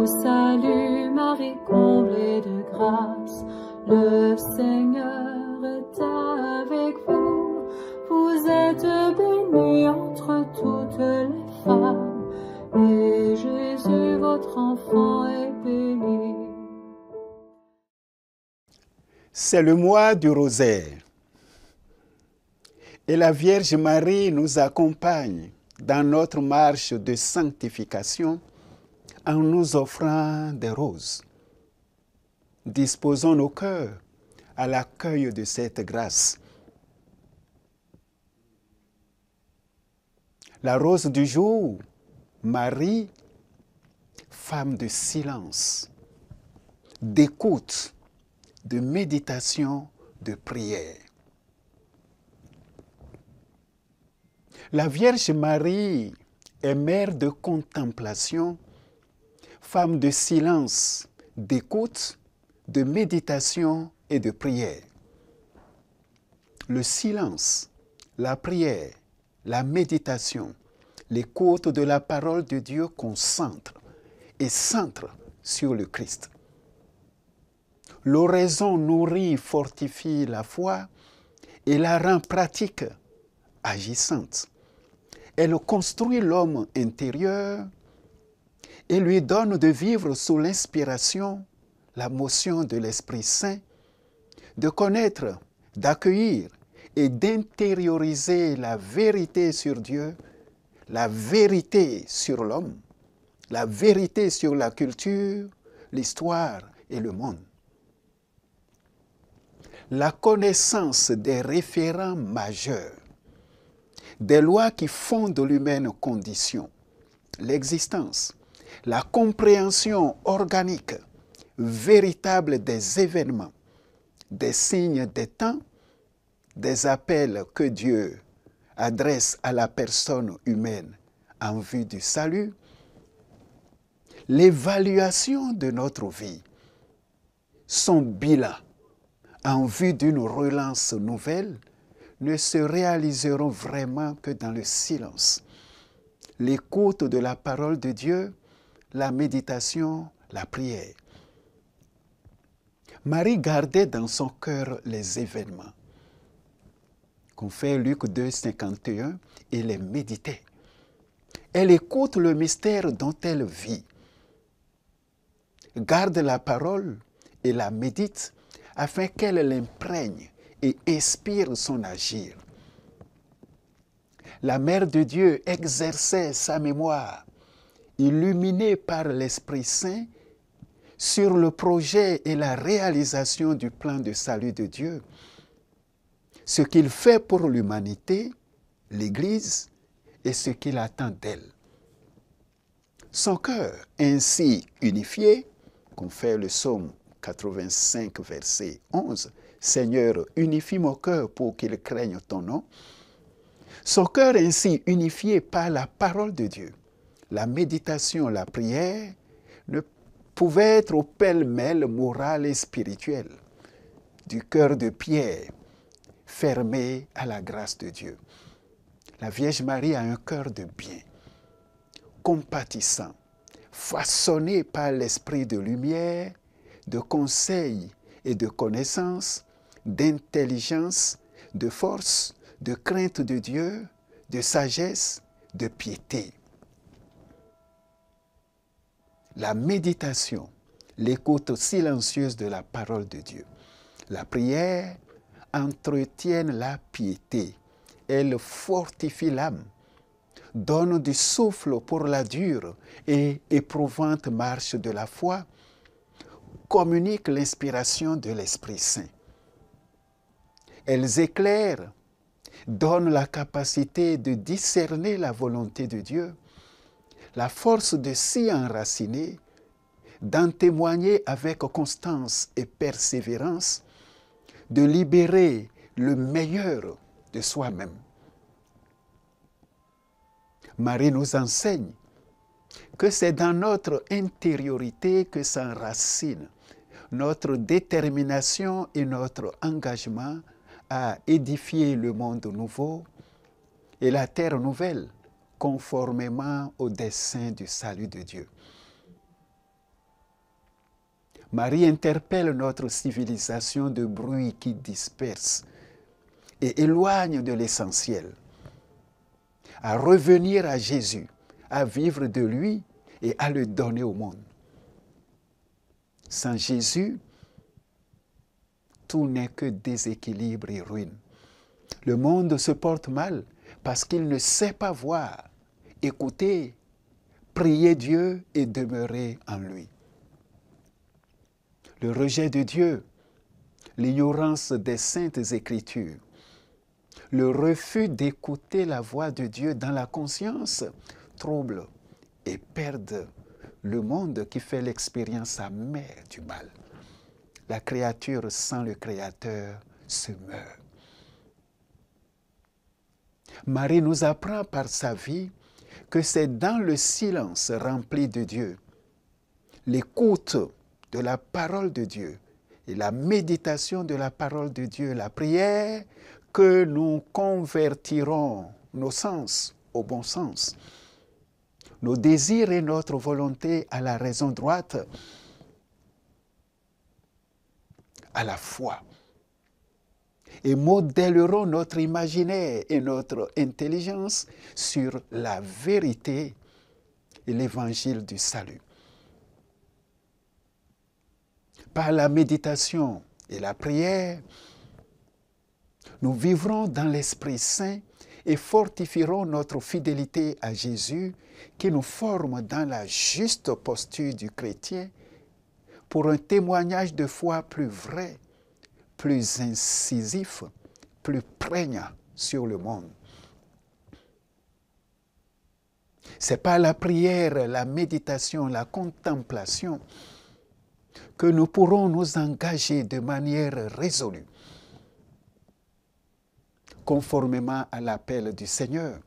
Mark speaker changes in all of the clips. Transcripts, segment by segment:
Speaker 1: salue, Marie comblée de grâce, le Seigneur est avec vous. Vous êtes bénie entre toutes les femmes, et Jésus, votre enfant, est béni.
Speaker 2: C'est le mois du rosaire. Et la Vierge Marie nous accompagne dans notre marche de sanctification en nous offrant des roses. Disposons nos cœurs à l'accueil de cette grâce. La rose du jour, Marie, femme de silence, d'écoute, de méditation, de prière. La Vierge Marie est mère de contemplation, femme de silence, d'écoute, de méditation et de prière. Le silence, la prière, la méditation, l'écoute de la parole de Dieu concentre et centre sur le Christ. L'oraison nourrit, fortifie la foi et la rend pratique, agissante. Elle construit l'homme intérieur et lui donne de vivre sous l'inspiration, la motion de l'Esprit Saint, de connaître, d'accueillir et d'intérioriser la vérité sur Dieu, la vérité sur l'homme, la vérité sur la culture, l'histoire et le monde. La connaissance des référents majeurs, des lois qui fondent l'humaine condition, l'existence, la compréhension organique, véritable des événements, des signes des temps, des appels que Dieu adresse à la personne humaine en vue du salut, l'évaluation de notre vie, son bilan en vue d'une relance nouvelle, ne se réaliseront vraiment que dans le silence. L'écoute de la parole de Dieu, la méditation, la prière. Marie gardait dans son cœur les événements. Confère Luc 2, 51, et les méditait. Elle écoute le mystère dont elle vit. Garde la parole et la médite afin qu'elle l'imprègne et inspire son agir. La Mère de Dieu exerçait sa mémoire, illuminée par l'Esprit Saint, sur le projet et la réalisation du plan de salut de Dieu, ce qu'il fait pour l'humanité, l'Église, et ce qu'il attend d'elle. Son cœur ainsi unifié, confère le psaume 85, verset 11, « Seigneur, unifie mon cœur pour qu'il craigne ton nom ». Son cœur ainsi unifié par la parole de Dieu, la méditation, la prière, ne pouvait être au pêle-mêle moral et spirituel du cœur de Pierre, fermé à la grâce de Dieu. La Vierge Marie a un cœur de bien, compatissant, façonné par l'esprit de lumière, de conseil et de connaissance, d'intelligence, de force, de crainte de Dieu, de sagesse, de piété. La méditation, l'écoute silencieuse de la parole de Dieu. La prière entretiennent la piété. Elle fortifie l'âme, donne du souffle pour la dure et éprouvante marche de la foi, communique l'inspiration de l'Esprit Saint. Elles éclairent, donnent la capacité de discerner la volonté de Dieu, la force de s'y enraciner, d'en témoigner avec constance et persévérance, de libérer le meilleur de soi-même. Marie nous enseigne que c'est dans notre intériorité que s'enracine notre détermination et notre engagement à édifier le monde nouveau et la terre nouvelle, conformément au dessein du salut de Dieu. Marie interpelle notre civilisation de bruit qui disperse et éloigne de l'essentiel, à revenir à Jésus, à vivre de lui et à le donner au monde. Sans Jésus, tout n'est que déséquilibre et ruine. Le monde se porte mal parce qu'il ne sait pas voir, écouter, prier Dieu et demeurer en lui. Le rejet de Dieu, l'ignorance des saintes Écritures, le refus d'écouter la voix de Dieu dans la conscience troublent et perdent le monde qui fait l'expérience amère du mal. La créature sans le Créateur se meurt. Marie nous apprend par sa vie que c'est dans le silence rempli de Dieu, l'écoute de la parole de Dieu et la méditation de la parole de Dieu, la prière, que nous convertirons nos sens au bon sens, nos désirs et notre volonté à la raison droite, à la foi, et modèleront notre imaginaire et notre intelligence sur la vérité et l'évangile du salut. Par la méditation et la prière, nous vivrons dans l'Esprit Saint et fortifierons notre fidélité à Jésus qui nous forme dans la juste posture du chrétien pour un témoignage de foi plus vrai, plus incisif, plus prégnant sur le monde. C'est par la prière, la méditation, la contemplation que nous pourrons nous engager de manière résolue, conformément à l'appel du Seigneur,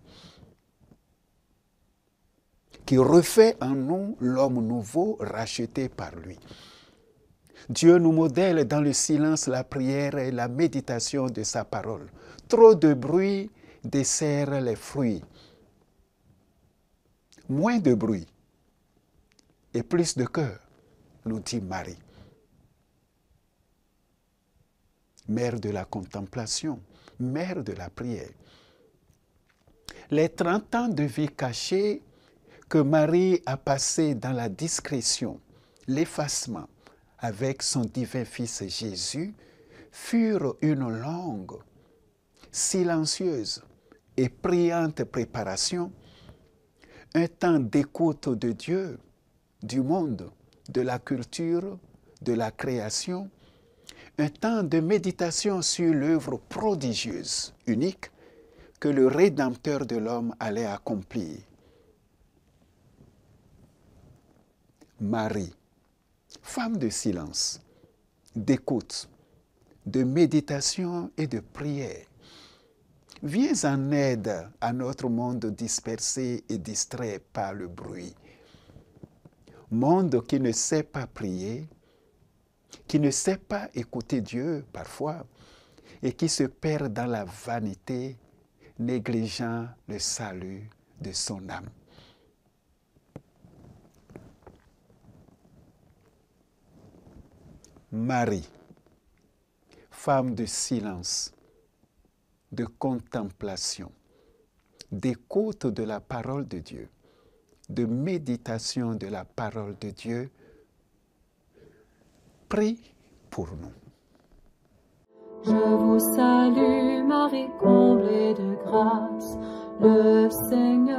Speaker 2: qui refait en nous l'homme nouveau racheté par lui. Dieu nous modèle dans le silence, la prière et la méditation de sa parole. Trop de bruit dessert les fruits. Moins de bruit et plus de cœur, nous dit Marie. Mère de la contemplation, mère de la prière. Les 30 ans de vie cachée que Marie a passés dans la discrétion, l'effacement, avec son divin Fils Jésus, furent une longue, silencieuse et priante préparation, un temps d'écoute de Dieu, du monde, de la culture, de la création, un temps de méditation sur l'œuvre prodigieuse, unique, que le Rédempteur de l'homme allait accomplir. Marie, femme de silence, d'écoute, de méditation et de prière, viens en aide à notre monde dispersé et distrait par le bruit. Monde qui ne sait pas prier, qui ne sait pas écouter Dieu parfois, et qui se perd dans la vanité, négligeant le salut de son âme. Marie, femme de silence, de contemplation, d'écoute de la parole de Dieu, de méditation de la parole de Dieu, prie pour nous.
Speaker 1: Je vous salue, Marie, comblée de grâce, le Seigneur